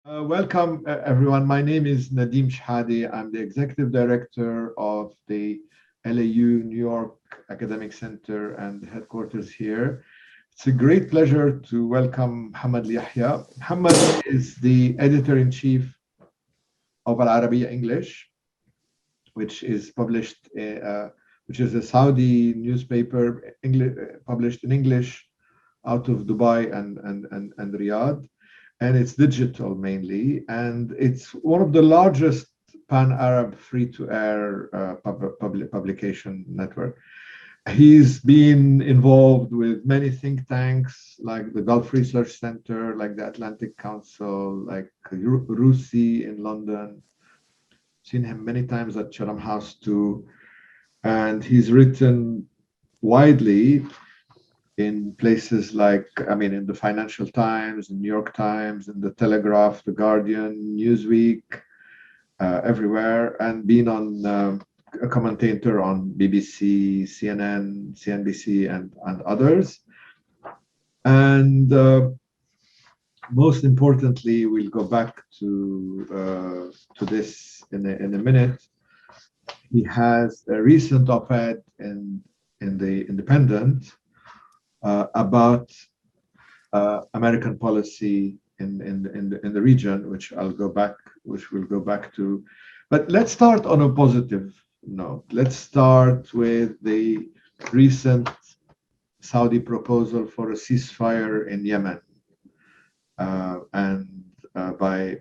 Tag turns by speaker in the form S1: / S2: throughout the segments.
S1: Welcome, everyone. My name is Nadim Shehadi. I'm the executive director of the LAU New York Academic Center and the headquarters here. It's a great pleasure to welcome Mohammed Alyahya. Mohammed is the editor-in-chief of Arabiya English, which is published, which is a Saudi newspaper published in English out of Dubai and Riyadh. And it's digital mainly, and it's one of the largest pan-Arab free-to-air publication network. He's been involved with many think tanks like the Gulf Research Center, like the Atlantic Council, like RUSI in London. Seen him many times at Chatham House too, and he's written widely in places like, in the Financial Times, the New York Times, in the Telegraph, the Guardian, Newsweek, everywhere, and been on a commentator on BBC, CNN, CNBC, and others. And most importantly, we'll go back to this in a minute. He has a recent op-ed in the Independent about American policy in the region, which we'll go back to. But let's start on a positive note. Let's start with the recent Saudi proposal for a ceasefire in Yemen, and by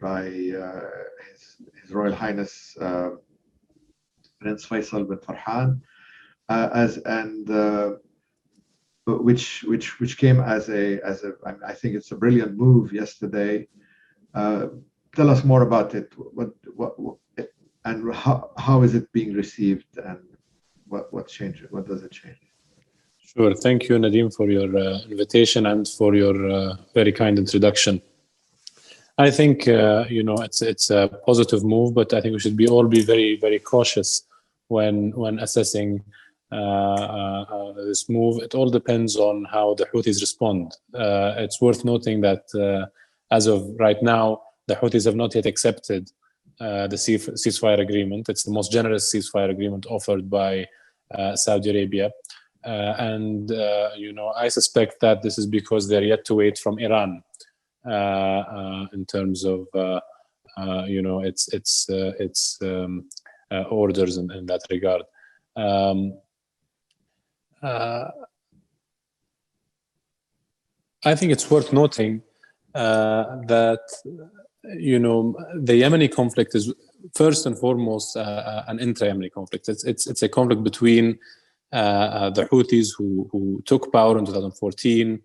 S1: His Royal Highness Prince Faisal bin Farhan, which came as I think it's a brilliant move yesterday. Tell us more about it. And how is it being received, and what changes? What does it change?
S2: Sure. Thank you, Nadim, for your invitation and for your very kind introduction. I think it's a positive move, but I think we should all be very, very cautious when assessing this move. It all depends on how the Houthis respond. It's worth noting that as of right now, the Houthis have not yet accepted the ceasefire agreement. It's the most generous ceasefire agreement offered by Saudi Arabia. I suspect that this is because they're yet to wait from Iran in terms of its orders in that regard. I think it's worth noting that the Yemeni conflict is first and foremost an intra-Yemeni conflict. It's a conflict between the Houthis who took power in 2014.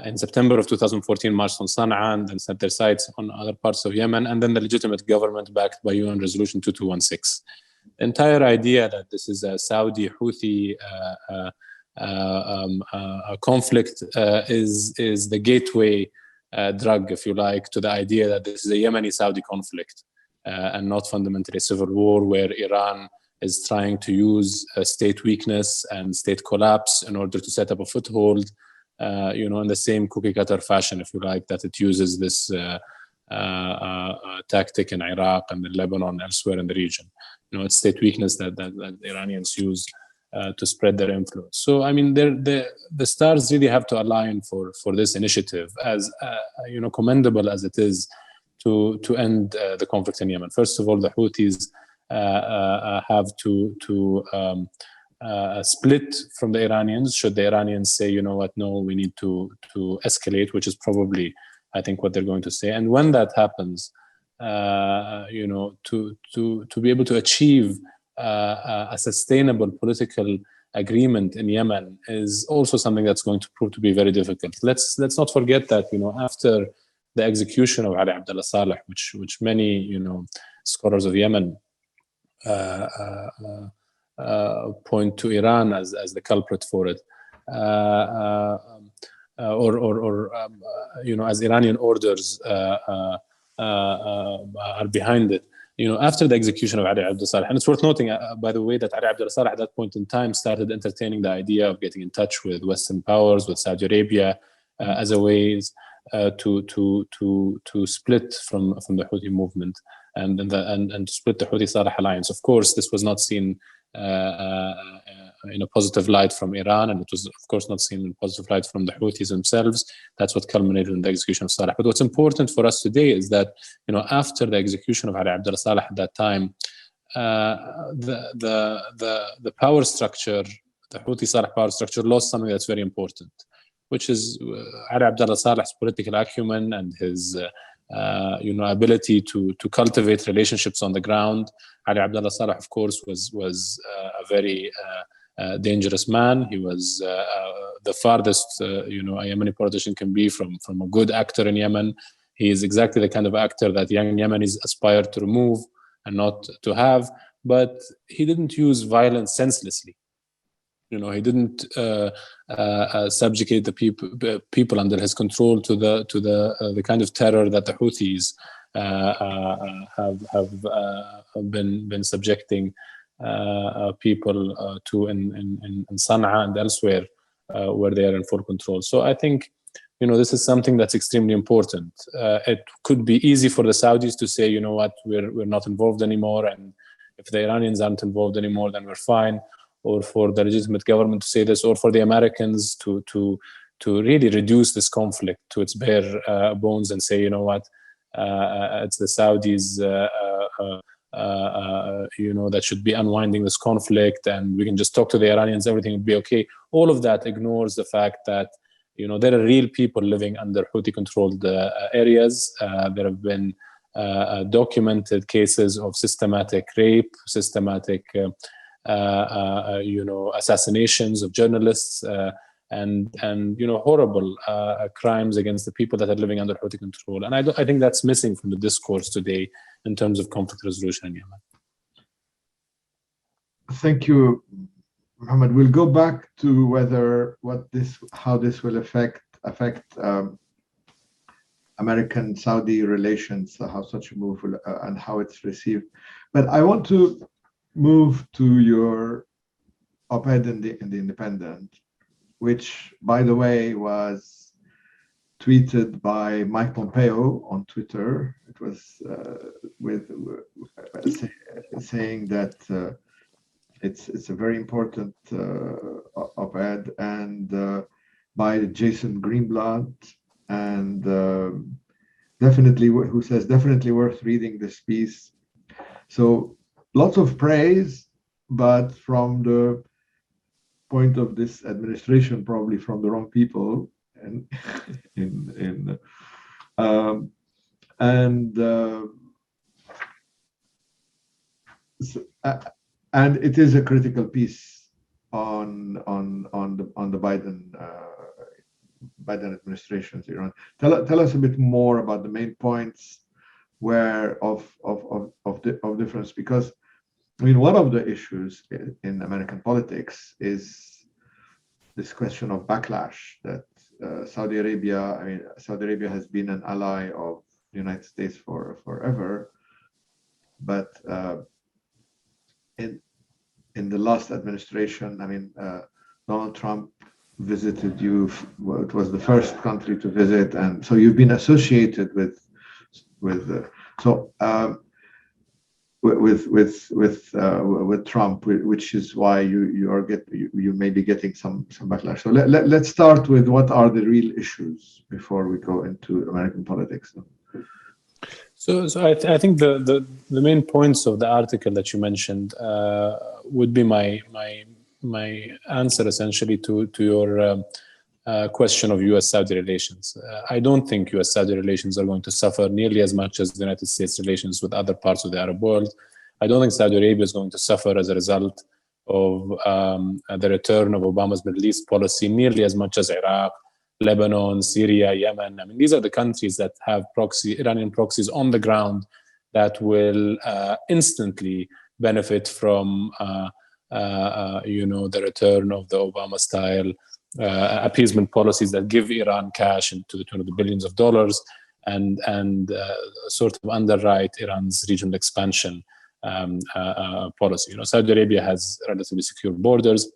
S2: In September of 2014, marched on Sana'a and then set their sights on other parts of Yemen, and then the legitimate government backed by UN Resolution 2216. The entire idea that this is a Saudi-Houthi conflict is the gateway drug, if you like, to the idea that this is a Yemeni-Saudi conflict and not fundamentally a civil war where Iran is trying to use state weakness and state collapse in order to set up a foothold, in the same cookie-cutter fashion, if you like, that it uses this tactic in Iraq and in Lebanon, elsewhere in the region. It's state weakness that the Iranians use to spread their influence. So, the stars really have to align for this initiative, as commendable as it is to end the conflict in Yemen. First of all, the Houthis have to split from the Iranians. Should the Iranians say, you know what, no, we need to escalate, which is probably, I think, what they're going to say. And when that happens, to be able to achieve a sustainable political agreement in Yemen is also something that's going to prove to be very difficult. Let's not forget that after the execution of Ali Abdullah Saleh, which many scholars of Yemen point to Iran as the culprit for it, as Iranian orders are behind it. After the execution of Ali Abdullah Saleh, and it's worth noting, by the way, that Ali Abdullah Saleh at that point in time started entertaining the idea of getting in touch with Western powers, with Saudi Arabia, as a way to split from the Houthi movement and to split the Houthi Saleh alliance. Of course, this was not seen in a positive light from Iran, and it was, of course, not seen in a positive light from the Houthis themselves. That's what culminated in the execution of Saleh. But what's important for us today is that, after the execution of Ali Abdullah Saleh at that time, the power structure, the Houthi Saleh power structure, lost something that's very important, which is Ali Abdullah Saleh's political acumen and his ability to cultivate relationships on the ground. Ali Abdullah Saleh, of course, was a very dangerous man. He was the farthest a Yemeni politician can be from a good actor in Yemen. He is exactly the kind of actor that young Yemenis aspire to remove and not to have. But he didn't use violence senselessly. He didn't subjugate the people under his control to the kind of terror that the Houthis have been subjecting people to in Sana'a and elsewhere, where they are in full control. So I think this is something that's extremely important. It could be easy for the Saudis to say, what, we're not involved anymore, and if the Iranians aren't involved anymore, then we're fine. Or for the legitimate government to say this, or for the Americans to really reduce this conflict to its bare bones and say, what, it's the Saudis, that should be unwinding this conflict, and we can just talk to the Iranians, everything will be okay. All of that ignores the fact that, there are real people living under Houthi-controlled areas. There have been documented cases of systematic rape, systematic assassinations of journalists, and horrible crimes against the people that are living under Houthi control. And I think that's missing from the discourse today in terms of conflict resolution in Yemen.
S1: Thank you, Mohammed. We'll go back to how this will affect American-Saudi relations, how such a move will, and how it's received. But I want to move to your op-ed in the Independent, which, by the way, was tweeted by Mike Pompeo on Twitter. It was saying that it's a very important op-ed, and by Jason Greenblatt, and who says definitely worth reading this piece. So lots of praise, but from the point of this administration, probably from the wrong people, and and it is a critical piece on the Biden administration's Iran. Tell us a bit more about the main points of difference, because one of the issues in American politics is this question of backlash that Saudi Arabia has been an ally of the United States forever, but in the last administration, Donald Trump visited you. It was the first country to visit, and so you've been associated with Trump, which is why you may be getting some backlash. So let's start with what are the real issues before we go into American politics.
S2: So I think the main points of the article that you mentioned would be my answer essentially to your question of U.S.-Saudi relations. I don't think U.S.-Saudi relations are going to suffer nearly as much as the United States relations with other parts of the Arab world. I don't think Saudi Arabia is going to suffer as a result of the return of Obama's Middle East policy nearly as much as Iraq, Lebanon, Syria, Yemen. These are the countries that have Iranian proxies on the ground that will instantly benefit from the return of the Obama-style appeasement policies that give Iran cash to the tune of the billions of dollars and sort of underwrite Iran's regional expansion policy. Saudi Arabia has relatively secure borders.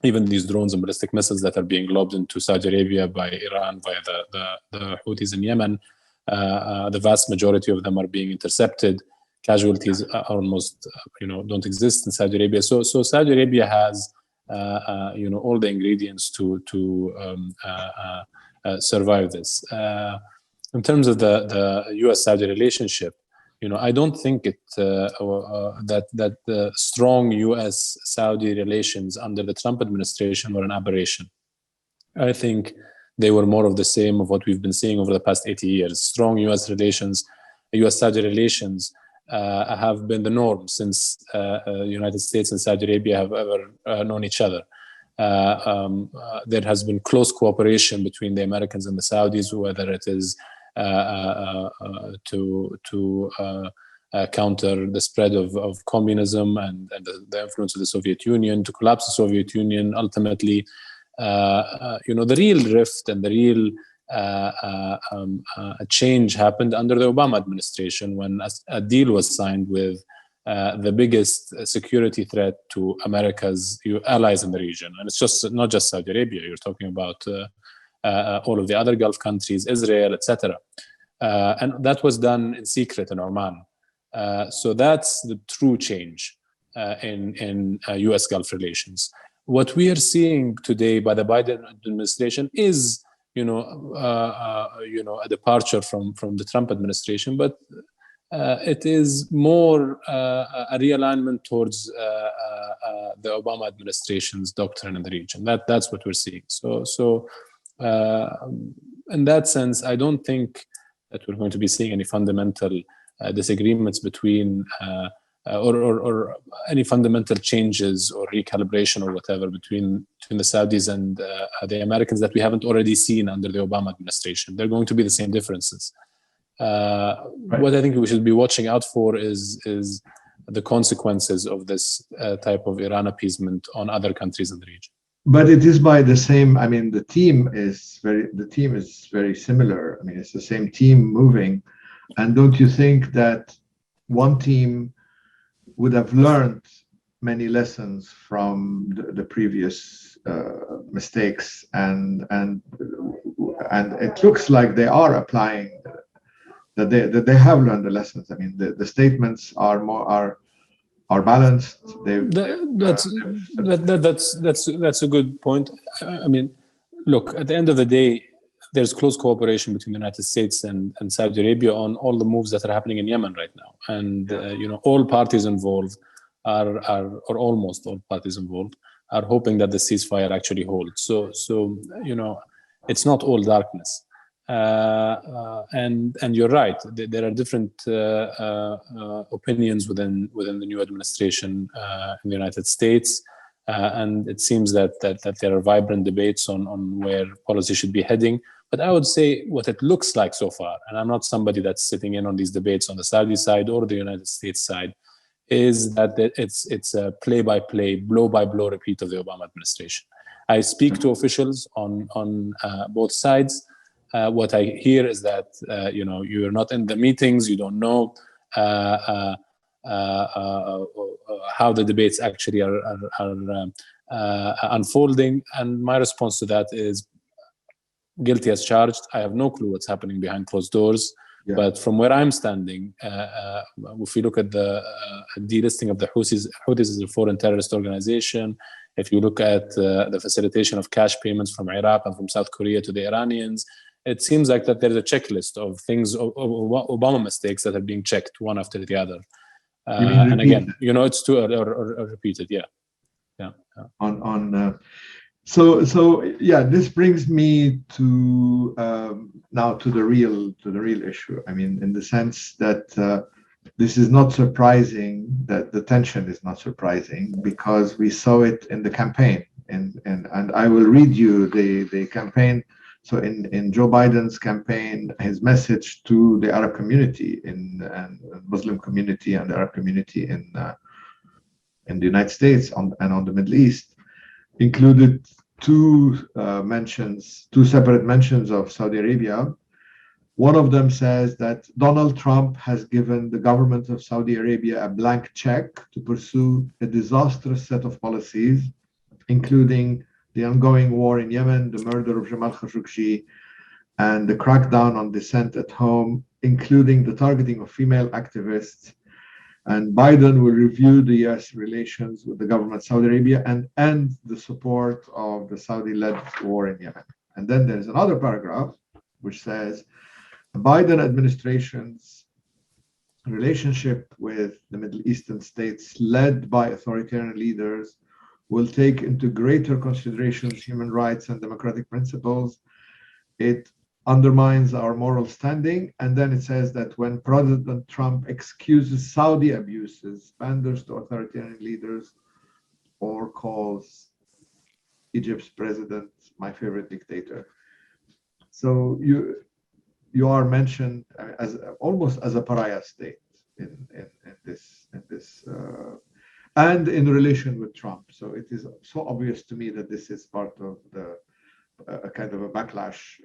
S2: even these drones and ballistic missiles that are being lobbed into Saudi Arabia by Iran via the Houthis in Yemen, the vast majority of them are being intercepted. Casualties are almost, don't exist in Saudi Arabia. So Saudi Arabia has, all the ingredients to survive this. In terms of the U.S.-Saudi relationship, I don't think that the strong U.S.-Saudi relations under the Trump administration were an aberration. I think they were more of the same of what we've been seeing over the past 80 years. Strong U.S.-Saudi relations have been the norm since the United States and Saudi Arabia have ever known each other. There has been close cooperation between the Americans and the Saudis, whether it is to counter the spread of communism and the influence of the Soviet Union, to collapse the Soviet Union. Ultimately, the real rift and the real change happened under the Obama administration when a deal was signed with the biggest security threat to America's allies in the region. And it's just not just Saudi Arabia. You're talking about all of the other Gulf countries, Israel, etc. And that was done in secret in Oman. So that's the true change in U.S. Gulf relations. What we are seeing today by the Biden administration is, a departure from the Trump administration, but it is more a realignment towards the Obama administration's doctrine in the region. That's what we're seeing. So in that sense, I don't think that we're going to be seeing any fundamental disagreements between or any fundamental changes or recalibration or whatever between the Saudis and the Americans that we haven't already seen under the Obama administration. They're going to be the same differences. Right. What I think we should be watching out for is the consequences of this type of Iran appeasement on other countries in the region.
S1: But it is by the same. I mean, the team is very similar. I mean, it's the same team moving, and don't you think that one team would have learned many lessons from the previous mistakes, and it looks like they are applying that they have learned the lessons. I mean, the statements are balanced.
S2: That's a good point. I mean, look, at the end of the day, there's close cooperation between the United States and Saudi Arabia on all the moves that are happening in Yemen right now. And, all parties involved or almost all parties involved are hoping that the ceasefire actually holds. So it's not all darkness. And you're right. There are different opinions within the new administration in the United States. And it seems that there are vibrant debates on where policy should be heading. But I would say what it looks like so far, and I'm not somebody that's sitting in on these debates on the Saudi side or the United States side, is that it's a play-by-play, blow-by-blow repeat of the Obama administration. I speak to officials on both sides. What I hear is that you're not in the meetings, you don't know how the debates actually are unfolding, and my response to that is guilty as charged. I have no clue what's happening behind closed doors. Yeah. But from where I'm standing, if we look at the delisting of the Houthis is a foreign terrorist organization. If you look at the facilitation of cash payments from Iraq and from South Korea to the Iranians, it seems like that there's a checklist of things, of Obama mistakes that are being checked one after the other. And again, it's too or repeated. Yeah.
S1: So this brings me to now to the real issue. I mean, in the sense that this is not surprising, that the tension is not surprising, because we saw it in the campaign. And I will read you the campaign. So in Joe Biden's campaign, his message to the Arab community and Muslim community and the Arab community in the United States and on the Middle East included two separate mentions of Saudi Arabia. One of them says that Donald Trump has given the government of Saudi Arabia a blank check to pursue a disastrous set of policies including the ongoing war in Yemen, the murder of Jamal Khashoggi, and the crackdown on dissent at home, including the targeting of female activists. And Biden will review the US relations with the government of Saudi Arabia and end the support of the Saudi-led war in Yemen. And then there's another paragraph which says the Biden administration's relationship with the Middle Eastern states led by authoritarian leaders will take into greater consideration human rights and democratic principles. It undermines our moral standing. And then it says that when President Trump excuses Saudi abuses, panders to authoritarian leaders, or calls Egypt's president my favorite dictator. So you are mentioned as almost as a pariah state in this and in relation with Trump. So it is so obvious to me that this is part of the a kind of a backlash,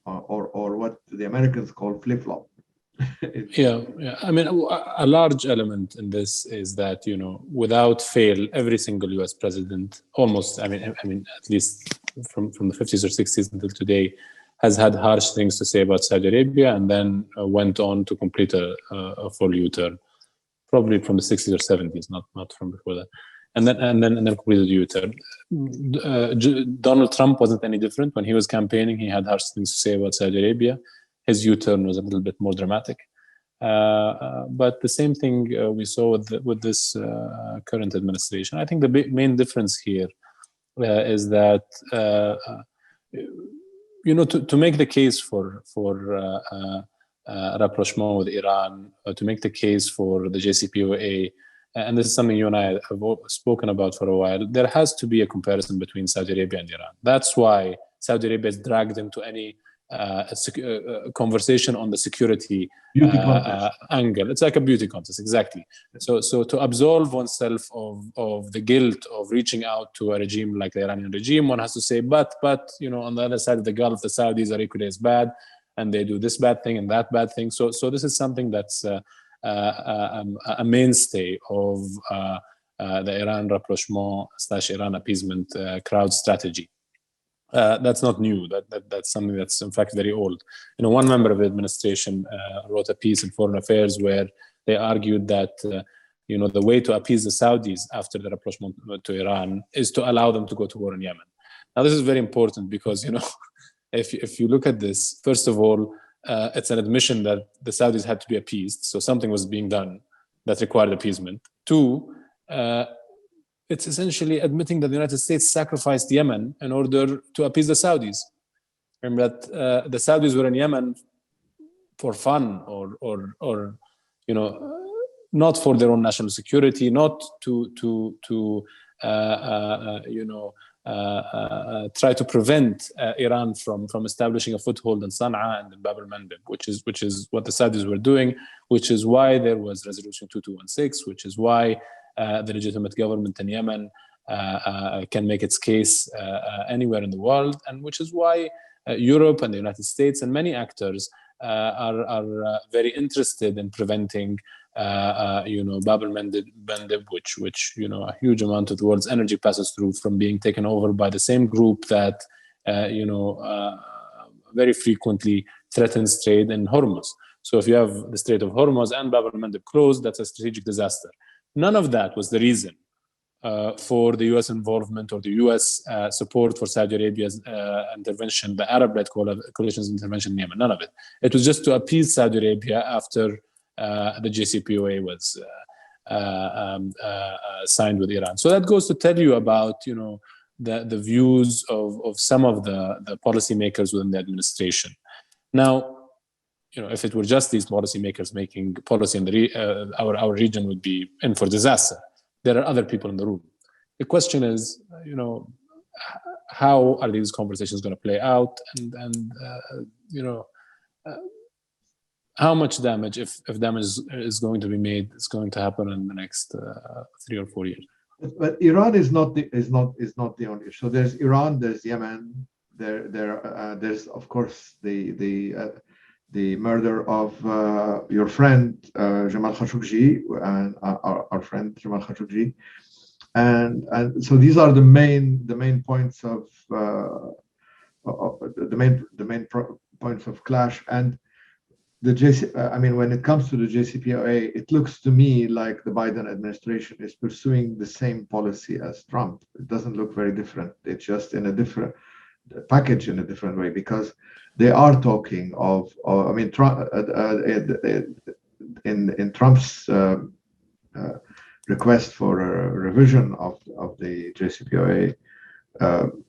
S1: or what the Americans call flip-flop.
S2: Yeah. I mean, a large element in this is that, without fail, every single U.S. president, almost, I mean, at least from the 50s or 60s until today, has had harsh things to say about Saudi Arabia, and then went on to complete a full U-turn, probably from the 60s or 70s, not from before that, and then completed a U-turn. Donald Trump wasn't any different. When he was campaigning, he had harsh things to say about Saudi Arabia. His U-turn was a little bit more dramatic. But the same thing we saw with this current administration. I think the main difference here is that to make the case for rapprochement with Iran, to make the case for the JCPOA, and this is something you and I have spoken about for a while, there has to be a comparison between Saudi Arabia and Iran. That's why Saudi Arabia is dragged into any conversation on the security angle. It's like a beauty contest, exactly. So to absolve oneself of the guilt of reaching out to a regime like the Iranian regime, one has to say, but on the other side of the Gulf, the Saudis are equally as bad, and they do this bad thing and that bad thing. So this is something that's a mainstay of the Iran rapprochement / Iran appeasement crowd strategy. That's not new. That's something that's in fact very old. One member of the administration wrote a piece in Foreign Affairs where they argued that the way to appease the Saudis after the rapprochement to Iran is to allow them to go to war in Yemen. Now this is very important because if you look at this, first of all, it's an admission that the Saudis had to be appeased, so something was being done that required appeasement. Two, it's essentially admitting that the United States sacrificed Yemen in order to appease the Saudis, and that the Saudis were in Yemen for fun, or not for their own national security, not to try to prevent Iran from establishing a foothold in Sana'a and in Bab al-Mandeb, which is what the Saudis were doing, which is why there was Resolution 2216, which is why the legitimate government in Yemen can make its case anywhere in the world, and which is why Europe and the United States and many actors are very interested in preventing Bab al-Mandeb, which a huge amount of the world's energy passes through, from being taken over by the same group that very frequently threatens trade in Hormuz. So if you have the Strait of Hormuz and Bab al-Mandeb closed, that's a strategic disaster. None of that was the reason for the U.S. involvement or the U.S. support for Saudi Arabia's intervention, the Arab-led coalition's intervention in Yemen. None of it. It was just to appease Saudi Arabia after the JCPOA was signed with Iran. So that goes to tell you about the views of some of the policymakers within the administration. Now, if it were just these policymakers making policy in our region would be in for disaster. There are other people in the room. The question is, how are these conversations going to play out, and how much damage, if damage is going to be made, is going to happen in the next 3 or 4 years.
S1: But Iran is not the only. So there's Iran, there's Yemen, there's of course the murder of your friend Jamal Khashoggi, and our friend Jamal Khashoggi, and so these are the main points of points of clash. And I mean, when it comes to the JCPOA, it looks to me like the Biden administration is pursuing the same policy as Trump. It doesn't look very different. It's just in a different package, in a different way, because they are talking of I mean, Trump, in Trump's request for a revision of the JCPOA,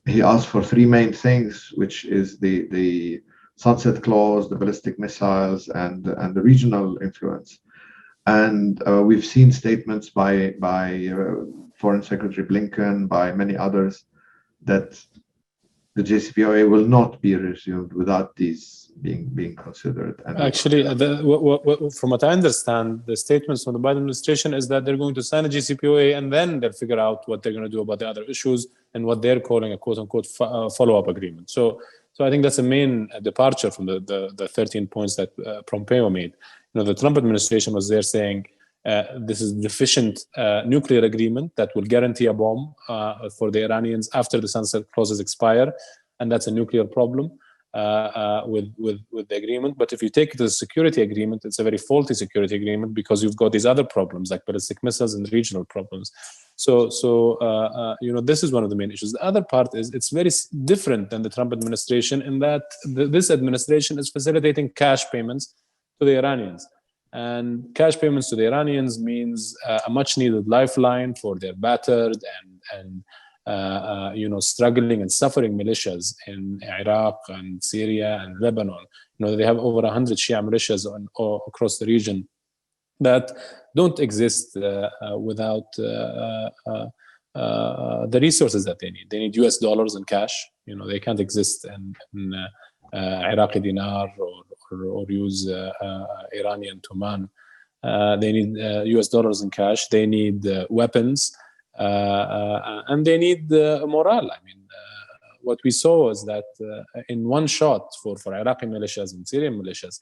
S1: he asked for three main things, which is the sunset clause, the ballistic missiles, and the regional influence. And we've seen statements by Foreign Secretary Blinken, by many others, that the JCPOA will not be resumed without these being considered. And
S2: actually, from what I understand, the statements from the Biden administration is that they're going to sign a JCPOA and then they'll figure out what they're going to do about the other issues and what they're calling a quote-unquote follow-up agreement. So I think that's a main departure from the 13 points that Pompeo made. You know, the Trump administration was there saying this is deficient nuclear agreement that will guarantee a bomb for the Iranians after the sunset clauses expire, and that's a nuclear problem with the agreement. But if you take it as a security agreement, it's a very faulty security agreement because you've got these other problems like ballistic missiles and regional problems. So you know, this is one of the main issues. The other part is it's very different than the Trump administration in that this administration is facilitating cash payments to the Iranians. And cash payments to the Iranians means a much-needed lifeline for their battered and you know, struggling and suffering militias in Iraq and Syria and Lebanon. You know, they have over 100 Shia militias across the region that don't exist without the resources that they need. They need US dollars and cash. You know, they can't exist in Iraqi dinar or use Iranian tuman. They need US dollars and cash. They need weapons. And they need morale. I mean, what we saw is that in one shot for Iraqi militias and Syrian militias,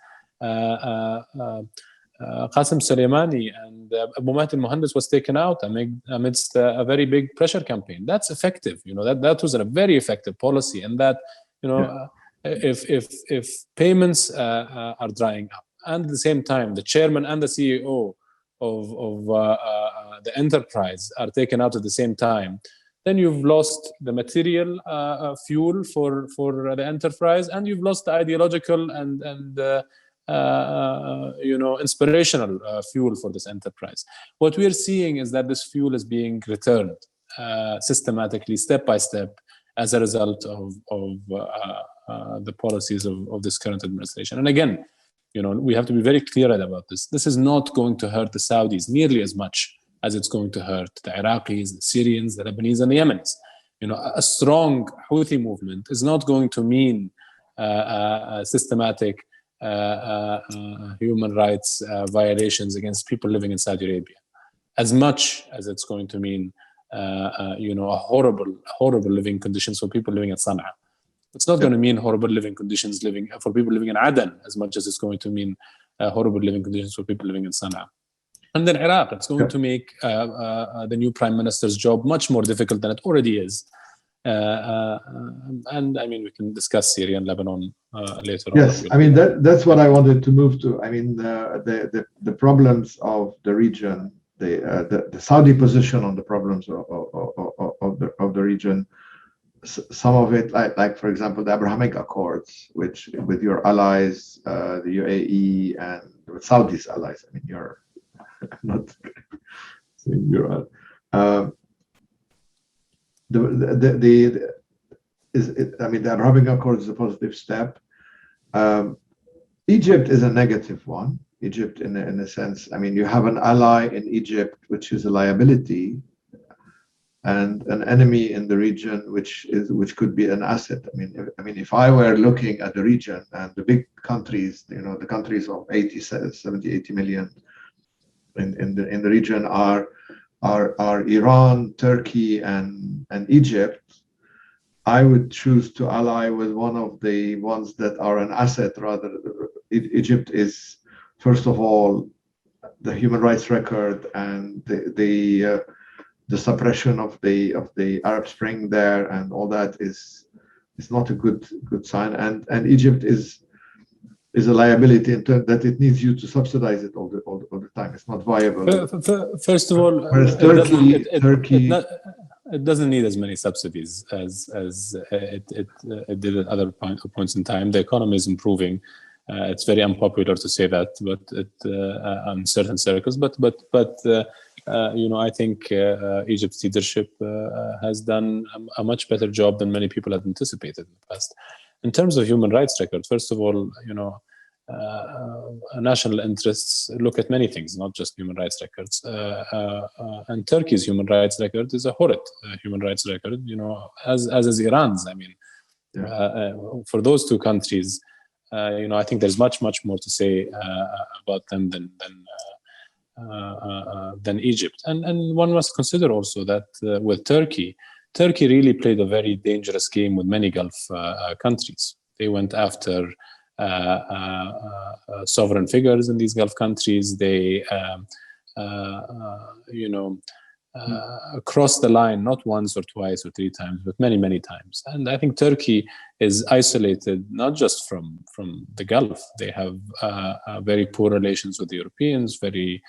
S2: Qasem Soleimani and Abu Mahdi al-Muhandis was taken out amidst a very big pressure campaign. That's effective. You know, that was a very effective policy, and that, you know, if payments are drying up, and at the same time the chairman and the CEO of the enterprise are taken out at the same time, then you've lost the material fuel for the enterprise, and you've lost the ideological and you know, inspirational fuel for this enterprise. What we're seeing is that this fuel is being returned systematically, step by step, as a result of the policies of this current administration. And again, you know, we have to be very clear about this. This is not going to hurt the Saudis nearly as much as it's going to hurt the Iraqis, the Syrians, the Lebanese, and the Yemenis. You know, a strong Houthi movement is not going to mean systematic human rights violations against people living in Saudi Arabia, as much as it's going to mean, you know, a horrible living conditions for people living in Sana'a. It's not going to mean horrible living conditions for people living in Aden as much as it's going to mean horrible living conditions for people living in Sana'a. And then Iraq, it's going to make the new prime minister's job much more difficult than it already is. And I mean, we can discuss Syria and Lebanon later on.
S1: Yes, I mean, that's what I wanted to move to. I mean, the problems of the region, the Saudi position on the problems of the region. Some of it, like for example, the Abrahamic Accords, which with your allies, the UAE, and with Saudi's allies. I mean, you're not saying you're. I mean, the Abrahamic Accords is a positive step. Egypt is a negative one. Egypt, in a sense, I mean, you have an ally in Egypt, which is a liability, and an enemy in the region, which could be an asset. I mean, if I were looking at the region and the big countries, you know, the countries of 70, 80 million in the region are Iran, Turkey, and Egypt, I would choose to ally with one of the ones that are an asset rather. Egypt is, first of all, the human rights record and the suppression of the Arab Spring there and all that is not a good sign. And Egypt is a liability in terms that it needs you to subsidize it all the time. It's not viable.
S2: First of all,
S1: whereas Turkey
S2: it doesn't need as many subsidies as it did at other points in time. The economy is improving. It's very unpopular to say that, but on certain circles. But I think Egypt's leadership has done a much better job than many people had anticipated in the past. In terms of human rights record, first of all, national interests look at many things, not just human rights records. And Turkey's human rights record is a horrid human rights record, as is Iran's. I mean, for those two countries, I think there's much more to say about them than Egypt. And one must consider also that with Turkey really played a very dangerous game with many Gulf countries. They went after sovereign figures in these Gulf countries. They, crossed the line not once or twice or three times, but many times. And I think Turkey is isolated not just from the Gulf. They have very poor relations with the Europeans, very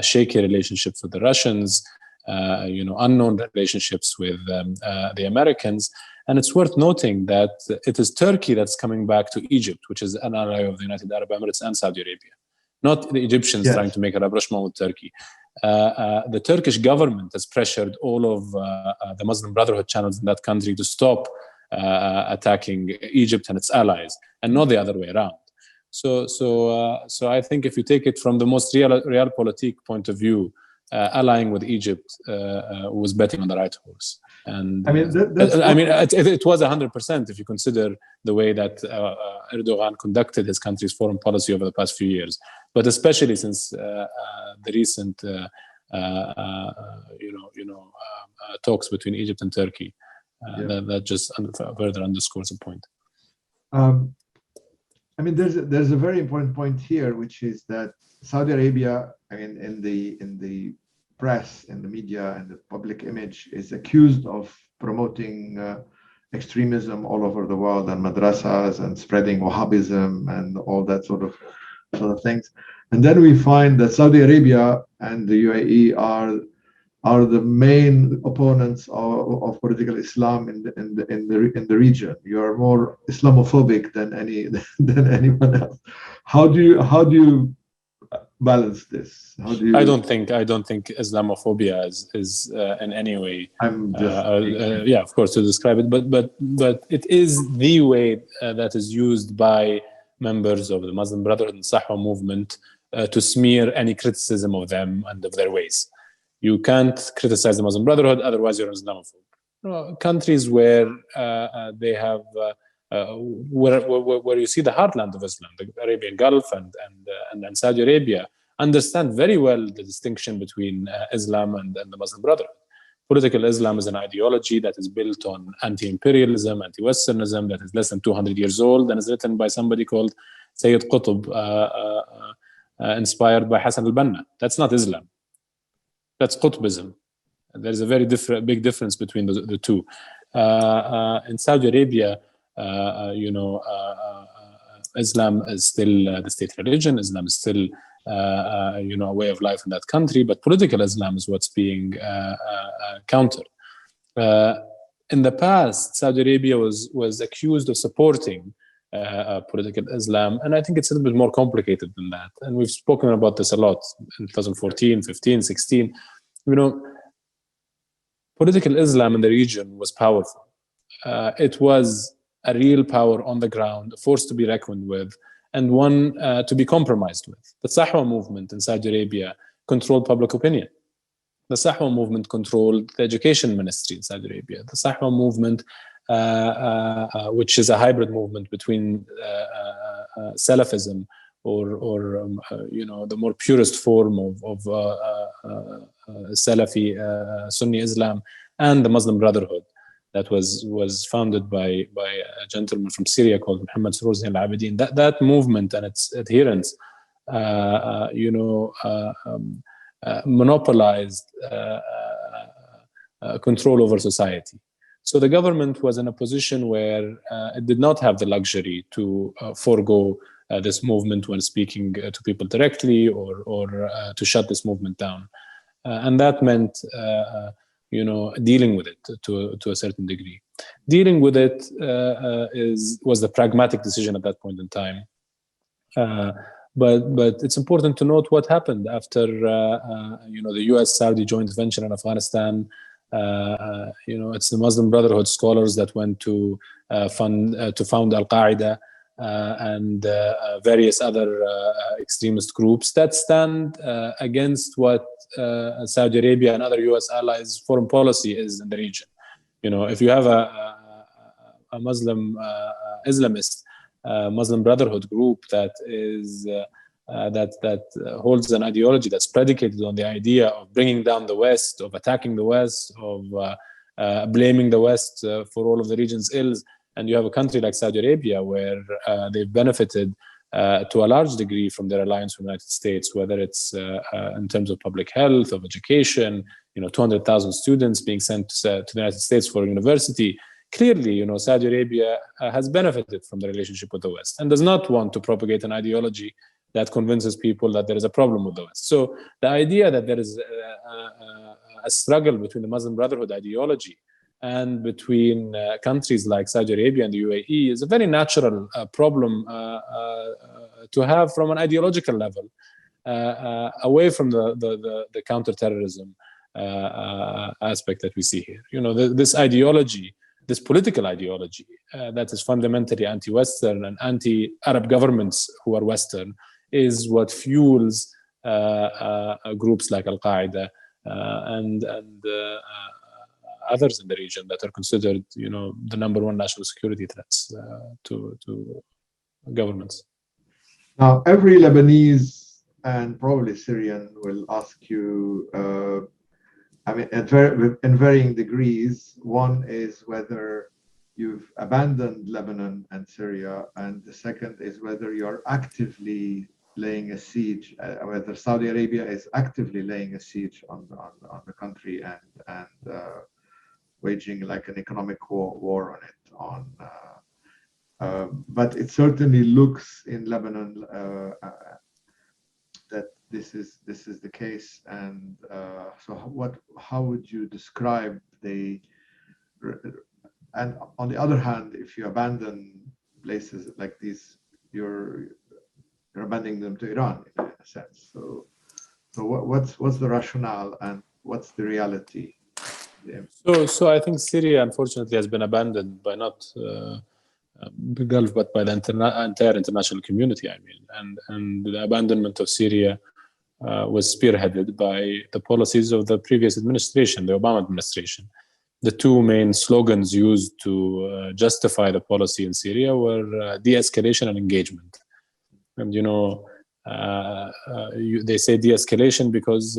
S2: shaky relationships with the Russians, unknown relationships with the Americans. And it's worth noting that it is Turkey that's coming back to Egypt, which is an ally of the United Arab Emirates and Saudi Arabia, not the Egyptians trying to make a rapprochement with Turkey. The Turkish government has pressured all of the Muslim Brotherhood channels in that country to stop attacking Egypt and its allies, and not the other way around. So I think if you take it from the most realpolitik point of view, allying with Egypt was betting on the right horse. And it was 100% if you consider the way that Erdogan conducted his country's foreign policy over the past few years, but especially since the recent talks between Egypt and Turkey, that just further underscores the point.
S1: There's a very important point here, which is that Saudi Arabia, in the press, in the media, and the public image, is accused of promoting extremism all over the world and madrasas and spreading Wahhabism and all that sort of things. And then we find that Saudi Arabia and the UAE are the main opponents of political Islam in the region. You are more Islamophobic than anyone else. How do you balance this?
S2: I don't think Islamophobia is in any way. I'm just of course, to describe it, but it is the way that is used by members of the Muslim Brotherhood and Sahwa movement to smear any criticism of them and of their ways. You can't criticize the Muslim Brotherhood, otherwise you're an Islamophobe. Countries where they have where you see the heartland of Islam, the Arabian Gulf and Saudi Arabia, understand very well the distinction between Islam and the Muslim Brotherhood. Political Islam is an ideology that is built on anti-imperialism, anti-Westernism, that is less than 200 years old and is written by somebody called Sayyid Qutb, inspired by Hassan al-Banna. That's not Islam. That's Qutbism. There's a very big difference between the two. In Saudi Arabia, Islam is still the state religion. Islam is still a way of life in that country, but political Islam is what's being countered. In the past, Saudi Arabia was accused of supporting political Islam, and I think it's a little bit more complicated than that. And we've spoken about this a lot in 2014, 15, 16. Political Islam in the region was powerful. It was a real power on the ground, a force to be reckoned with, and one to be compromised with. The Sahwa movement in Saudi Arabia controlled public opinion. The Sahwa movement controlled the education ministry in Saudi Arabia. The Sahwa movement, which is a hybrid movement between Salafism or the more purist form of Salafi Sunni Islam, and the Muslim Brotherhood that was founded by a gentleman from Syria called Mohammed Alyahya. That movement and its adherents, monopolized control over society. So the government was in a position where it did not have the luxury to forego this movement when speaking to people directly, or to shut this movement down. And that meant dealing with it to a certain degree. Dealing with it was the pragmatic decision at that point in time. But it's important to note what happened after the U.S.-Saudi joint venture in Afghanistan. It's the Muslim Brotherhood scholars that went to found Al-Qaeda and various other extremist groups that stand against what Saudi Arabia and other U.S. allies' foreign policy is in the region. If you have a Muslim Islamist Muslim Brotherhood group that is that holds an ideology that's predicated on the idea of bringing down the West, of attacking the West, of blaming the West for all of the region's ills, and you have a country like Saudi Arabia where they've benefited to a large degree from their alliance with the United States, whether it's in terms of public health, of education, 200,000 students being sent to the United States for university. Clearly, Saudi Arabia has benefited from the relationship with the West and does not want to propagate an ideology that convinces people that there is a problem with the West. So the idea that there is a struggle between the Muslim Brotherhood ideology and between countries like Saudi Arabia and the UAE is a very natural problem to have from an ideological level, away from the counterterrorism aspect that we see here. This ideology, this political ideology that is fundamentally anti-Western and anti-Arab governments who are Western is what fuels groups like Al-Qaeda and others in the region that are considered, the number one national security threats to governments.
S1: Now, every Lebanese and probably Syrian will ask you, in varying degrees. One is whether you've abandoned Lebanon and Syria, and the second is whether you're actively laying a siege, whether Saudi Arabia is actively laying a siege on the country and waging like an economic war on it. But it certainly looks in Lebanon that this is the case. And so how would you describe and on the other hand, if you abandon places like these, you're abandoning them to Iran in a sense. So what's the rationale and what's the reality?
S2: So I think Syria, unfortunately, has been abandoned by not the Gulf, but by the entire international community. And the abandonment of Syria was spearheaded by the policies of the previous administration, the Obama administration. The two main slogans used to justify the policy in Syria were de-escalation and engagement. And they say de-escalation because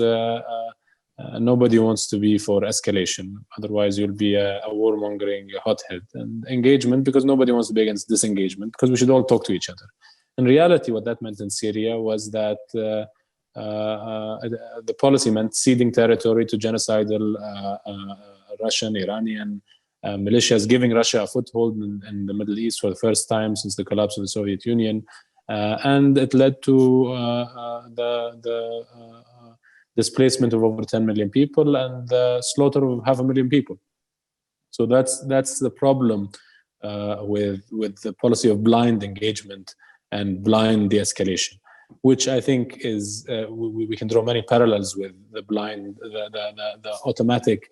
S2: nobody wants to be for escalation. Otherwise, you'll be a warmongering hothead. And engagement because nobody wants to be against disengagement, because we should all talk to each other. In reality, what that meant in Syria was that the policy meant ceding territory to genocidal Russian, Iranian militias, giving Russia a foothold in the Middle East for the first time since the collapse of the Soviet Union. And it led to the displacement of over 10 million people and the slaughter of 500,000 people. So that's the problem with the policy of blind engagement and blind de-escalation, which I think is we can draw many parallels with the automatic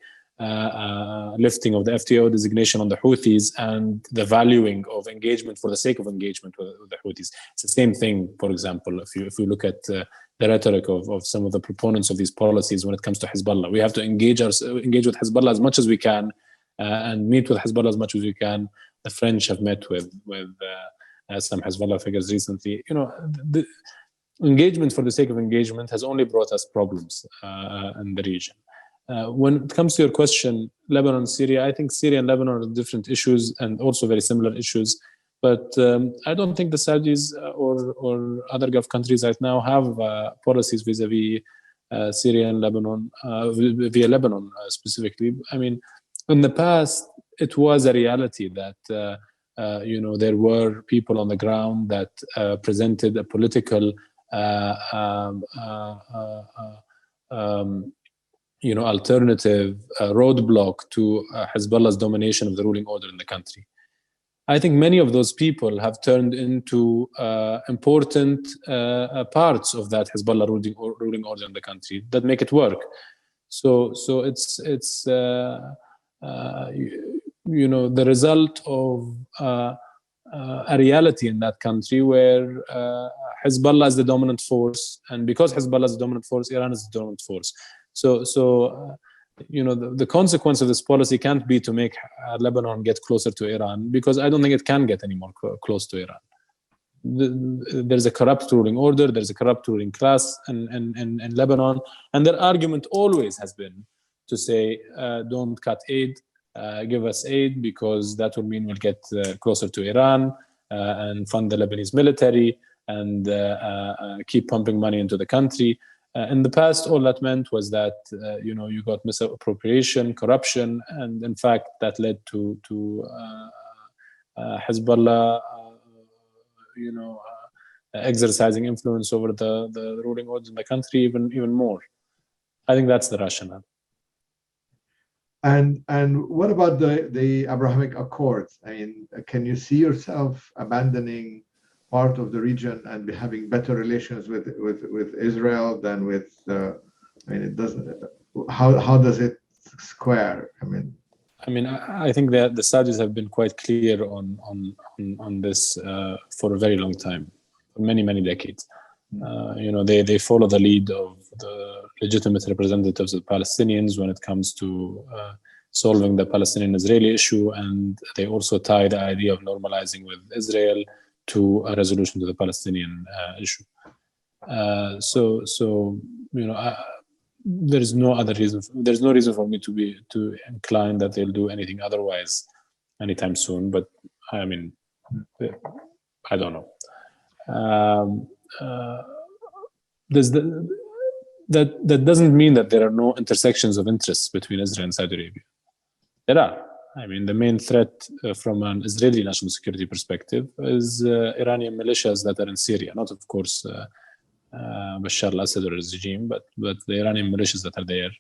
S2: lifting of the FTO designation on the Houthis and the valuing of engagement for the sake of engagement with the Houthis. It's the same thing, for example, if you look at the rhetoric of some of the proponents of these policies when it comes to Hezbollah. We have to engage with Hezbollah as much as we can and meet with Hezbollah as much as we can. The French have met with some Hezbollah figures recently. The engagement for the sake of engagement has only brought us problems in the region. When it comes to your question, Lebanon, Syria, I think Syria and Lebanon are different issues and also very similar issues. But I don't think the Saudis or other Gulf countries right now have policies vis-a-vis Syria and Lebanon, via Lebanon specifically. I mean, in the past, it was a reality that there were people on the ground that presented a political alternative roadblock to Hezbollah's domination of the ruling order in the country. I think many of those people have turned into important parts of that Hezbollah ruling order in the country that make it work. So it's the result of a reality in that country where Hezbollah is the dominant force, and because Hezbollah is the dominant force, Iran is the dominant force. So the consequence of this policy can't be to make Lebanon get closer to Iran, because I don't think it can get any more close to Iran. There's a corrupt ruling order, there's a corrupt ruling class in Lebanon, and their argument always has been to say, don't cut aid, give us aid, because that will mean we'll get closer to Iran and fund the Lebanese military and keep pumping money into the country. In the past, all that meant was that you got misappropriation, corruption, and in fact that led to Hezbollah exercising influence over the ruling order in the country even more. I think that's the rationale.
S1: And what about the Abrahamic Accords? I mean, can you see yourself abandoning part of the region and be having better relations with Israel than with it doesn't. How does it square?
S2: I think that the Saudis have been quite clear on this for a very long time, for many decades. They follow the lead of the legitimate representatives of the Palestinians when it comes to solving the Palestinian-Israeli issue, and they also tie the idea of normalizing with Israel to a resolution to the Palestinian issue. There's no reason for me to incline that they'll do anything otherwise anytime soon. But I don't know. That doesn't mean that there are no intersections of interests between Israel and Saudi Arabia. There are. The main threat from an Israeli national security perspective is Iranian militias that are in Syria, not of course Bashar al-Assad or his regime, but the Iranian militias that are there,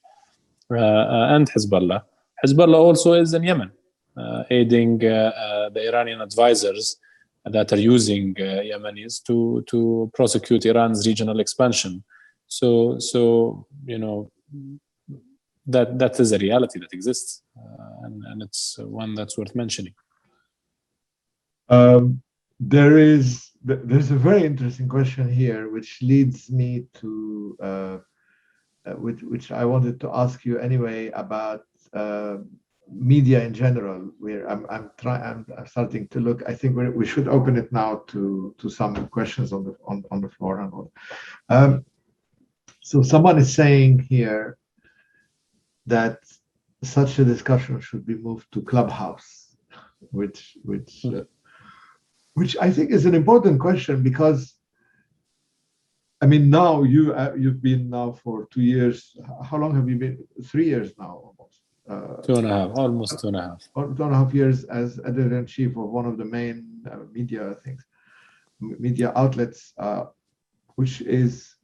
S2: and Hezbollah. Hezbollah also is in Yemen, aiding the Iranian advisors that are using Yemenis to prosecute Iran's regional expansion. So that is a reality that exists, and it's one that's worth mentioning.
S1: There's a very interesting question here, which leads me to which I wanted to ask you anyway about media in general. Where I'm starting to look. I think we should open it now to some questions on the floor and all. So someone is saying here that such a discussion should be moved to Clubhouse, which I think is an important question, because now you've been now for 2 years. How long have you been? 3 years now, almost.
S2: 2.5, almost 2.5.
S1: Or 2.5 years as editor-in-chief of one of the main media outlets, which is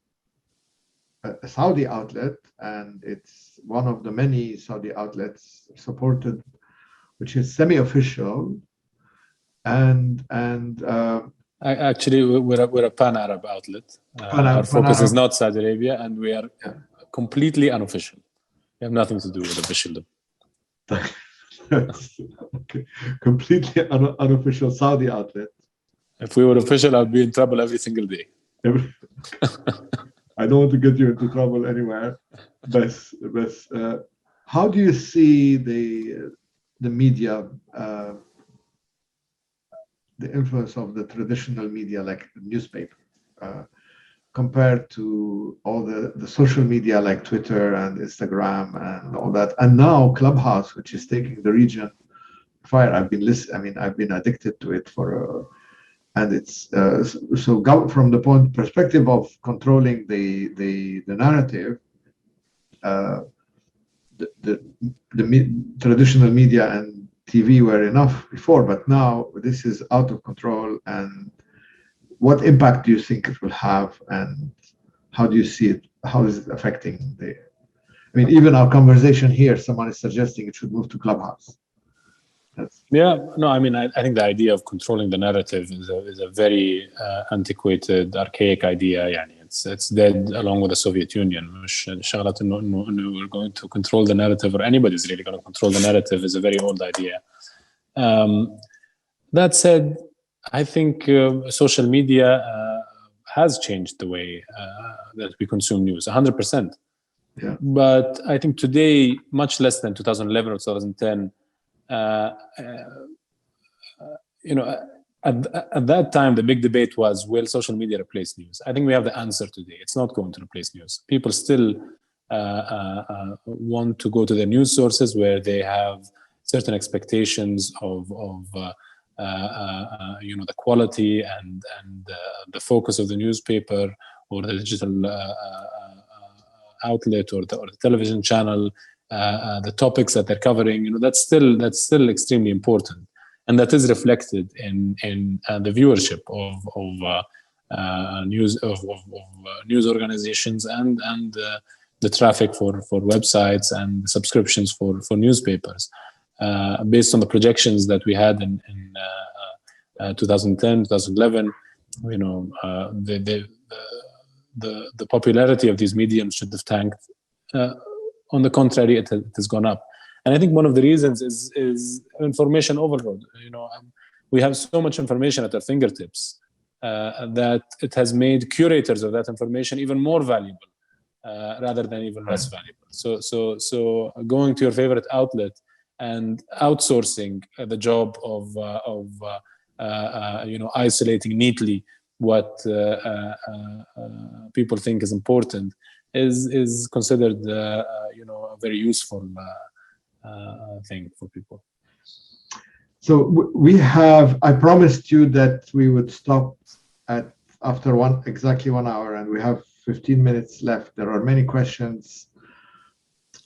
S1: a Saudi outlet, and it's one of the many Saudi outlets supported, which is semi-official, and
S2: actually we're a pan-Arab outlet. Our focus is not Saudi Arabia, and we are completely unofficial. We have nothing to do with officialdom.
S1: Okay. Completely unofficial Saudi outlet.
S2: If we were official, I'd be in trouble every single day.
S1: I don't want to get you into trouble anywhere, but how do you see the media, the influence of the traditional media like newspaper, compared to all the social media like Twitter and Instagram and all that, and now Clubhouse, which is taking the region fire? I've been addicted to it and it's from the perspective of controlling the narrative, traditional media and TV were enough before, but now this is out of control. And what impact do you think it will have, and how do you see it? How is it affecting the? I mean, even our conversation here, someone is suggesting it should move to Clubhouse.
S2: I mean, I think the idea of controlling the narrative is a very antiquated, archaic idea. يعني it's dead along with the Soviet Union. مش شغلة إنه we're going to control the narrative, or anybody's really going to control the narrative, is a very old idea. That said, I think social media has changed the way that we consume news, 100%.
S1: Yeah.
S2: But I think today, much less than 2011 or 2010, at that time, the big debate was, will social media replace news? I think we have the answer today. It's not going to replace news. People still want to go to the news sources where they have certain expectations of the quality and the focus of the newspaper or the digital outlet or the television channel, the topics that they're covering. That's still extremely important, and that is reflected in the viewership of news organizations and the traffic for websites and subscriptions for newspapers. Based on the projections that we had in 2010, 2011, the popularity of these mediums should have tanked. On the contrary, it has gone up. And I think one of the reasons is information overload. We have so much information at our fingertips that it has made curators of that information even more valuable rather than even less valuable. So going to your favorite outlet and outsourcing the job of isolating neatly what people think is important is considered a very useful thing for people.
S1: So I promised you that we would stop after exactly 1 hour, and we have 15 minutes left. There are many questions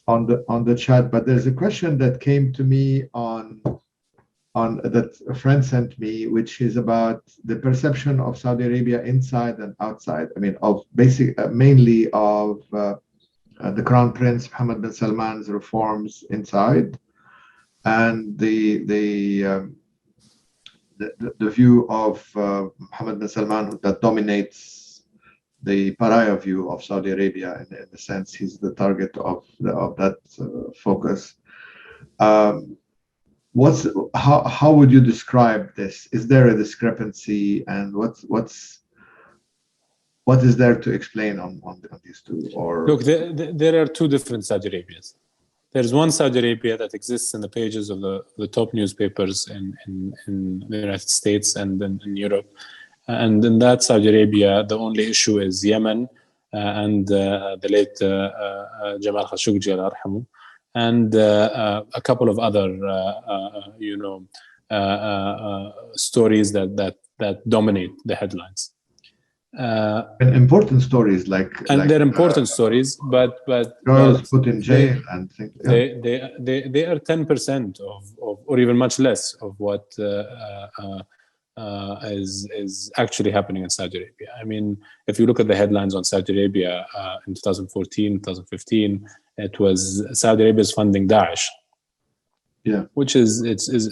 S1: on the chat, but there's a question that came to me on that a friend sent me, which is about the perception of Saudi Arabia inside and outside. I mean, mainly of the Crown Prince Mohammed bin Salman's reforms inside, and the view of Mohammed bin Salman that dominates the pariah view of Saudi Arabia, in the sense he's the target of that focus. How would you describe this? Is there a discrepancy, and what is there to explain on these two? Or
S2: look, there are two different Saudi Arabias. There's one Saudi Arabia that exists in the pages of the top newspapers in the United States and in Europe, and in that Saudi Arabia, the only issue is Yemen and the late Jamal Khashoggi, Allah yarhamu, and a couple of other stories that dominate the headlines.
S1: And important stories
S2: they're important stories, but
S1: girls put in jail and things.
S2: Yeah. They are 10% of or even much less of what is actually happening in Saudi Arabia. I mean, if you look at the headlines on Saudi Arabia in 2014, 2015, it was Saudi Arabia is funding Daesh.
S1: Yeah,
S2: which is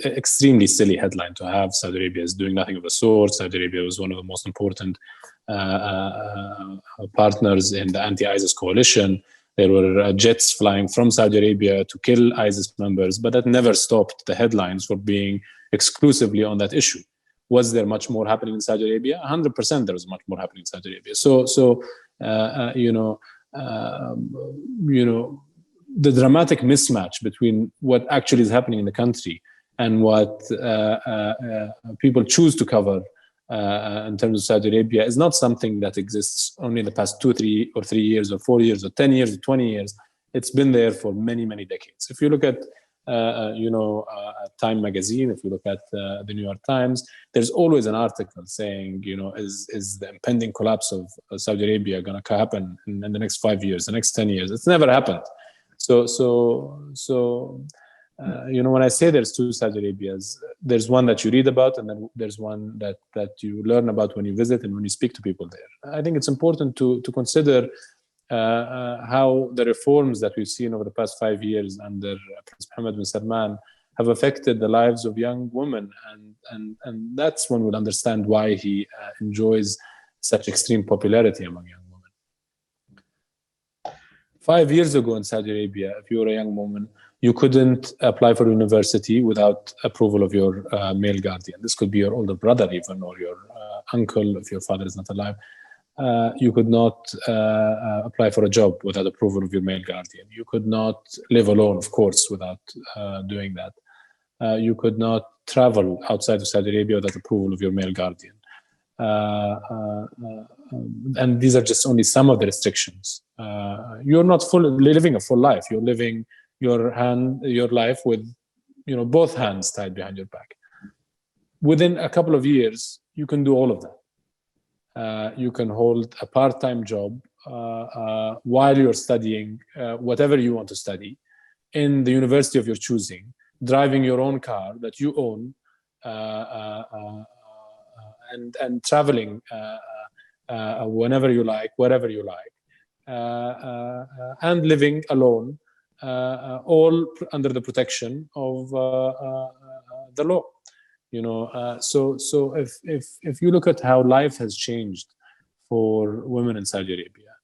S2: extremely silly headline to have. Saudi Arabia is doing nothing of the sort. Saudi Arabia was one of the most important partners in the anti-ISIS coalition. There were jets flying from Saudi Arabia to kill ISIS members, but that never stopped the headlines from being exclusively on that issue. Was there much more happening in Saudi Arabia? 100% there was much more happening in Saudi Arabia. So the dramatic mismatch between what actually is happening in the country and what people choose to cover in terms of Saudi Arabia is not something that exists only in the past 2, 3 or 3 years or 4 years or 10 years or 20 years. It's been there for many, many decades. If you look at Time magazine, if you look at the New York Times, there's always an article saying, is the impending collapse of Saudi Arabia going to happen in the next 5 years, the next 10 years? It's never happened. When I say there's two Saudi Arabias, there's one that you read about, and then there's one that you learn about when you visit and when you speak to people there. I think it's important to consider how the reforms that we've seen over the past 5 years under Prince Mohammed bin Salman have affected the lives of young women, and that's when we'll understand why he enjoys such extreme popularity among young women. 5 years ago in Saudi Arabia, if you were a young woman, you couldn't apply for university without approval of your male guardian. This could be your older brother even, or your uncle if your father is not alive. You could not apply for a job without approval of your male guardian. You could not live alone, of course, without doing that. You could not travel outside of Saudi Arabia without approval of your male guardian. And these are just only some of the restrictions. You're not living a full life. You're living your life with both hands tied behind your back. Within a couple of years, you can do all of that. You can hold a part-time job while you're studying whatever you want to study in the university of your choosing, driving your own car that you own, and traveling whenever you like, wherever you like, and living alone, all under the protection of the law. So if you look at how life has changed for women in Saudi Arabia,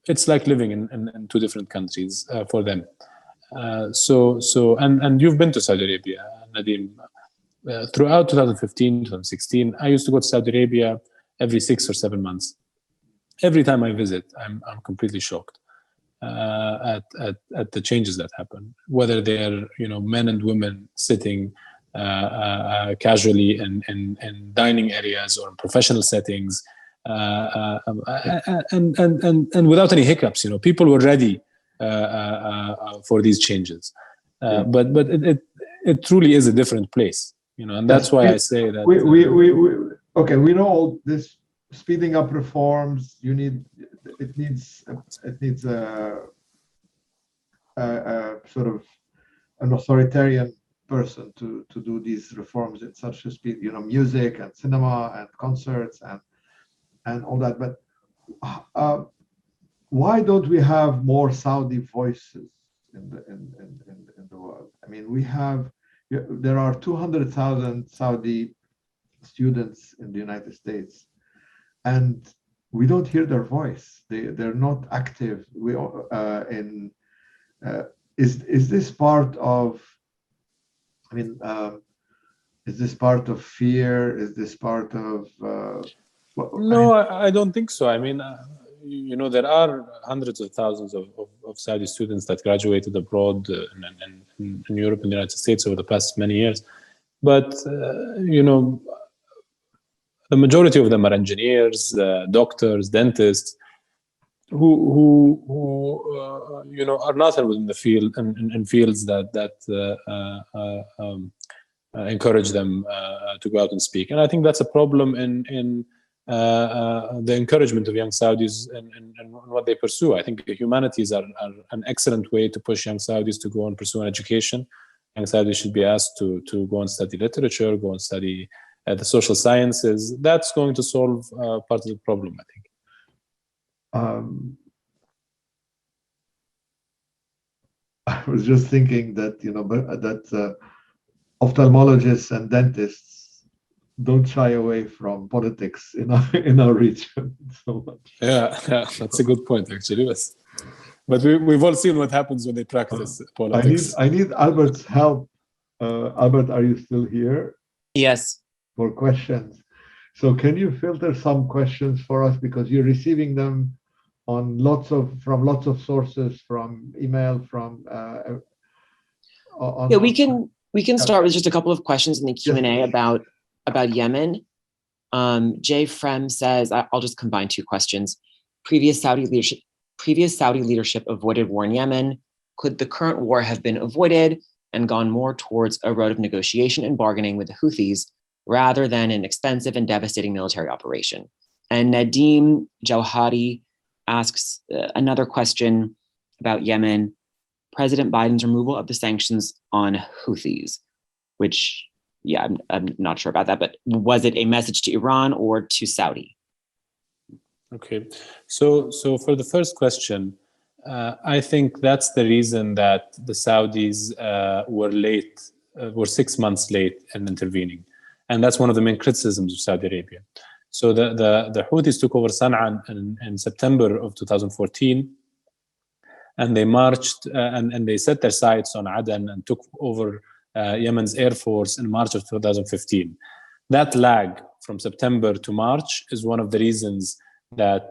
S2: it's like living in two different countries for them. And you've been to Saudi Arabia, Nadim. Throughout 2015, 2016, I used to go to Saudi Arabia every 6 or 7 months. Every time I visit, I'm completely shocked at the changes that happen, whether they're men and women sitting casually in dining areas or in professional settings, and without any hiccups. People were ready for these changes, but it truly is a different place, and that's why I say that
S1: we know all this speeding up reforms. It needs a sort of an authoritarian person to do these reforms at such a speed. Music and cinema and concerts and all that. But why don't we have more Saudi voices in the world? I mean, there are 200,000 Saudi students in the United States, and we don't hear their voice. They're not active. Is this part of? I mean, is this part of fear? Is this part of?
S2: No, I don't think so. I mean, there are hundreds of thousands of Saudi students that graduated abroad in Europe and the United States over the past many years, but the majority of them are engineers, doctors, dentists, who are not within the field in fields that encourage them to go out and speak. And I think that's a problem in the encouragement of young Saudis and what they pursue. I think the humanities are an excellent way to push young Saudis to go and pursue an education. Young Saudis should be asked to go and study literature, go and study the social sciences. That's going to solve part of the problem, I think.
S1: I was just thinking that that ophthalmologists and dentists don't shy away from politics in our region so much.
S2: Yeah, that's a good point, actually. Yes. But we've all seen what happens when they practice politics.
S1: I need Albert's help. Albert, are you still here?
S3: Yes.
S1: For questions. So can you filter some questions for us, because you're receiving them on lots of sources, from email, from
S3: we can start with just a couple of questions in the Q&A about Yemen. Jay Frem says, I'll just combine two questions. Previous Saudi leadership avoided war in Yemen. could the current war have been avoided and gone more towards a road of negotiation and bargaining with the Houthis rather than an expensive and devastating military operation? And Nadim Jawhari asks another question about Yemen. President Biden's removal of the sanctions on Houthis, which, yeah, I'm not sure about that, but was it a message to Iran or to Saudi?
S2: Okay, so for the first question, I think that's the reason that the Saudis were 6 months late in intervening, and that's one of the main criticisms of Saudi Arabia. So the Houthis took over Sana'a in September of 2014, and they marched and they set their sights on Aden and took over Yemen's air force in March of 2015. That lag from September to March is one of the reasons that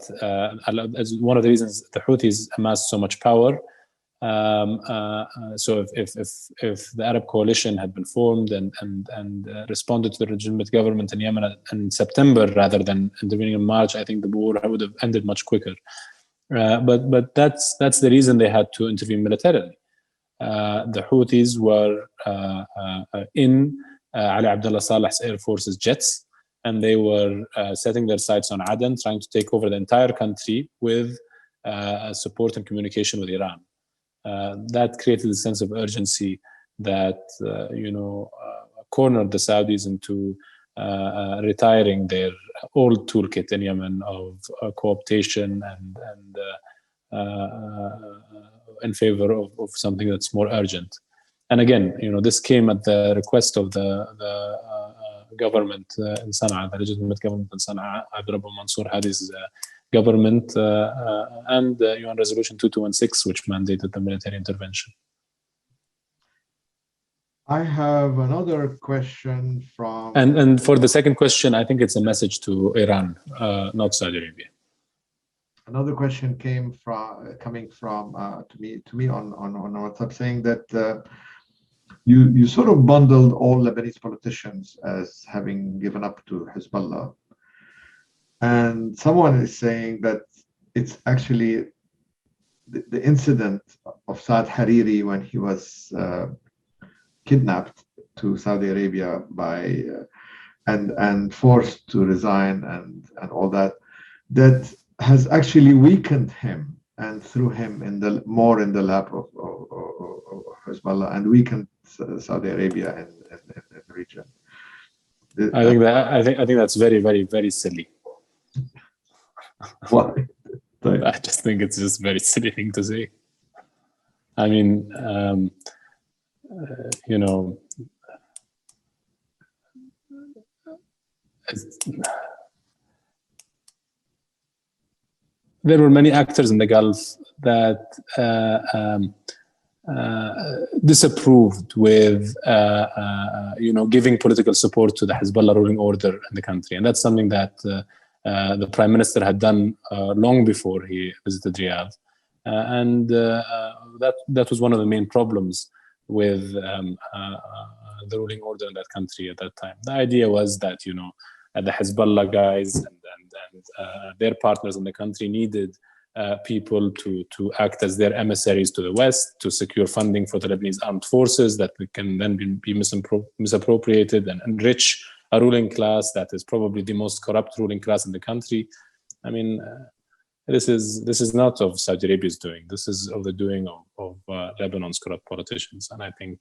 S2: the Houthis amassed so much power. So if the Arab coalition had been formed and responded to the legitimate government in Yemen in September rather than intervening in March, I think the war would have ended much quicker. But that's the reason they had to intervene militarily. The Houthis were in Ali Abdullah Saleh's Air Force's jets, and they were setting their sights on Aden, trying to take over the entire country with support and communication with Iran. That created a sense of urgency that cornered the Saudis into retiring their old toolkit in Yemen of co-optation and in favor of something that's more urgent. And again, this came at the request of the government in Sana'a, the legitimate government in Sana'a, Abdurrahman Mansour Hadi's government, and UN Resolution 2216, which mandated the military intervention.
S1: I have another question from...
S2: And for the second question, I think it's a message to Iran, not Saudi Arabia.
S1: Another question coming from to me on WhatsApp, saying that you sort of bundled all Lebanese politicians as having given up to Hezbollah, and someone is saying that it's actually the incident of Saad Hariri when he was kidnapped to Saudi Arabia by and forced to resign and all that has actually weakened him and threw him more in the lap of Hezbollah and weakened Saudi Arabia in the region.
S2: I think that's very, very, very silly.
S1: Why?
S2: I just think it's just a very silly thing to say. I mean, there were many actors in the Gulf that disapproved with giving political support to the Hezbollah ruling order in the country, and that's something that the Prime Minister had done long before he visited Riyadh, and that was one of the main problems with the ruling order in that country at that time. The idea was that the Hezbollah guys and their partners in the country needed people to act as their emissaries to the West, to secure funding for the Lebanese armed forces that can then be misappropriated and enrich a ruling class that is probably the most corrupt ruling class in the country. I mean, this is not of Saudi Arabia's doing. This is of the doing of Lebanon's corrupt politicians, and I think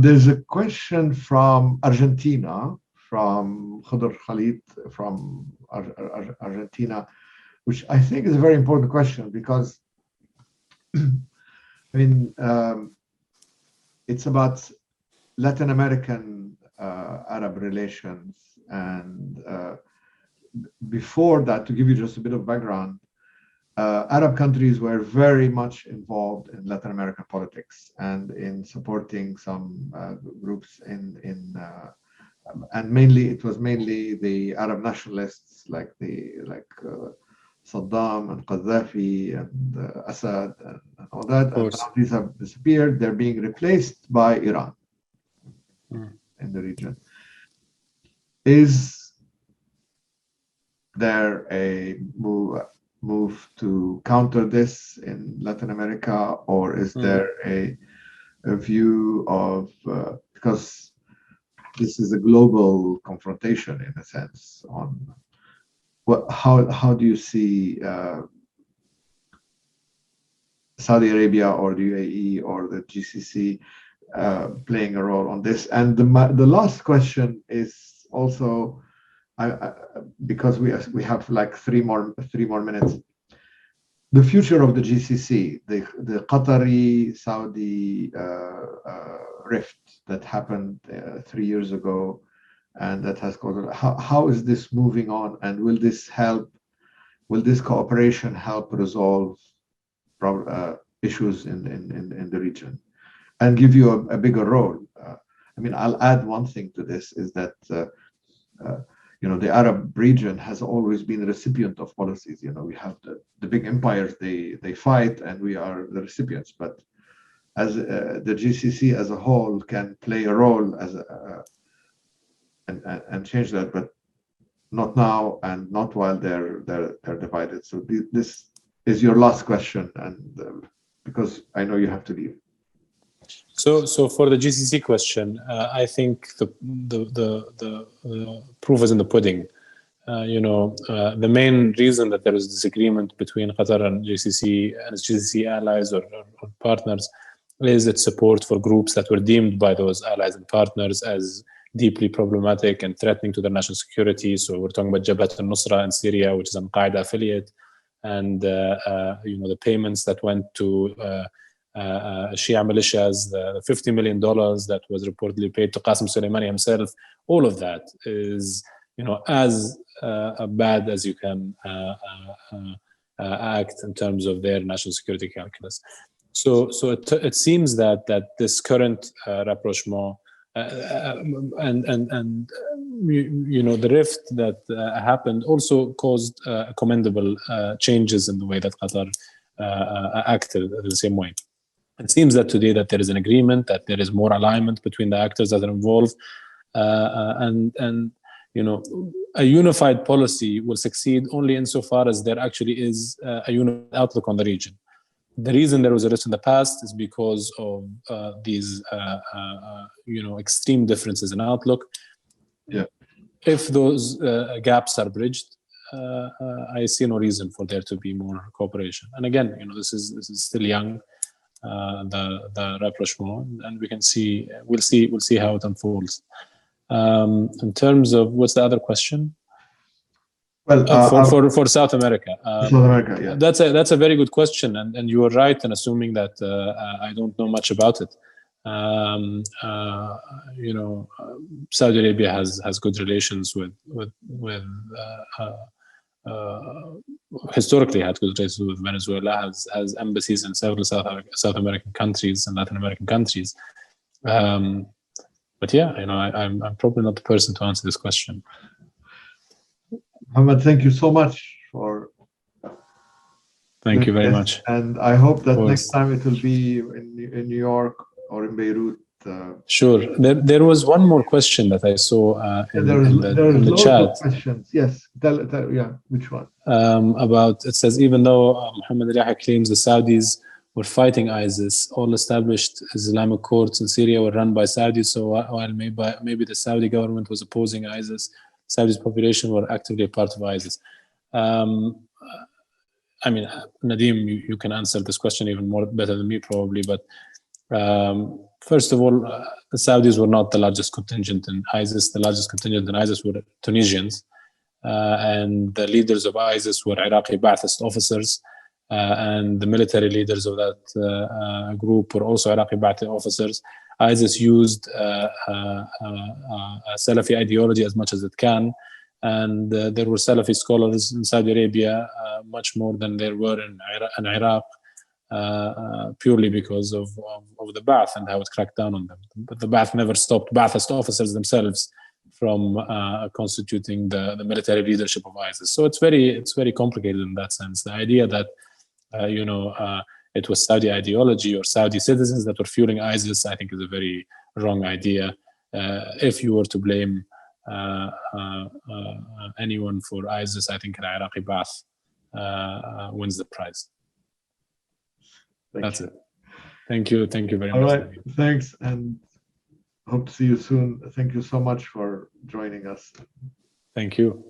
S1: there's a question from Argentina, from Khadr Khalid from Argentina, which I think is a very important question because, it's about Latin American Arab relations. And before that, to give you just a bit of background, Arab countries were very much involved in Latin American politics and in supporting some groups and it was mainly the Arab nationalists like Saddam and Gaddafi and Assad and all that. And now these have disappeared. They're being replaced by Iran in the region. Is there a move? move to counter this in Latin America, or is there a view of because this is a global confrontation in a sense on how do you see Saudi Arabia or the UAE or the GCC playing a role on this? And the last question is also because we have like three more minutes. The future of the GCC, the Qatari Saudi rift that happened 3 years ago, and that has caused. How is this moving on, and will this cooperation help resolve issues in the region and give you a bigger role? I mean, I'll add one thing to this is that the Arab region has always been the recipient of policies. We have the big empires, they fight, and we are the recipients. But as the GCC as a whole can play a role as and change that, but not now and not while they're divided. So this is your last question, and because I know you have to leave.
S2: So for the GCC question, I think the proof is in the pudding. The main reason that there is disagreement between Qatar and GCC and its GCC allies or partners is its support for groups that were deemed by those allies and partners as deeply problematic and threatening to their national security. So we're talking about Jabhat al-Nusra in Syria, which is an Al-Qaeda affiliate, and the payments that went to Shia militias, the $50 million that was reportedly paid to Qasem Soleimani himself. All of that is, as bad as you can act in terms of their national security calculus. So it seems that this current rapprochement and the rift that happened also caused commendable changes in the way that Qatar acted the same way. It seems that today that there is an agreement, that there is more alignment between the actors that are involved, and a unified policy will succeed only insofar as there actually is a unified outlook on the region. The reason there was a rift in the past is because of these, extreme differences in outlook.
S1: Yeah.
S2: If those gaps are bridged, I see no reason for there to be more cooperation. And again, this is still young, the rapprochement, and we'll see how it unfolds. In terms of what's the other question?
S1: Well,
S2: for South America.
S1: South America, yeah.
S2: That's a very good question, and you are right in assuming that I don't know much about it. Saudi Arabia has good relations with historically had good relations with Venezuela, has embassies in several South American countries and Latin American countries. But yeah, I'm probably not the person to answer this question.
S1: Mohammed, thank you so much for.
S2: Thank you very much.
S1: And I hope that next time it will be in New York or in Beirut.
S2: Sure. There was one more question that I saw in the chat.
S1: Of questions. Yes. Yeah. Which one?
S2: About, it says, even though Mohammed Alyahya claims the Saudis were fighting ISIS, all established Islamic courts in Syria were run by Saudis. So while maybe the Saudi government was opposing ISIS, Saudi's population were actively a part of ISIS. I mean, Nadim, you can answer this question even more better than me probably, but first of all, the Saudis were not the largest contingent in ISIS. The largest contingent in ISIS were Tunisians, and the leaders of ISIS were Iraqi Ba'athist officers, and the military leaders of that group were also Iraqi Ba'athist officers. ISIS used Salafi ideology as much as it can, and there were Salafi scholars in Saudi Arabia much more than there were in Iraq, purely because of the Ba'ath and how it cracked down on them. But the Ba'ath never stopped Ba'athist officers themselves from constituting the military leadership of ISIS. So it's very complicated in that sense. The idea that it was Saudi ideology or Saudi citizens that were fueling ISIS, I think, is a very wrong idea. If you were to blame anyone for ISIS, I think an Iraqi Ba'ath wins the prize. That's
S1: you.
S2: it. Thank you very
S1: All
S2: much.
S1: right, thanks, and hope to see you soon. Thank you so much for joining us.
S2: Thank you.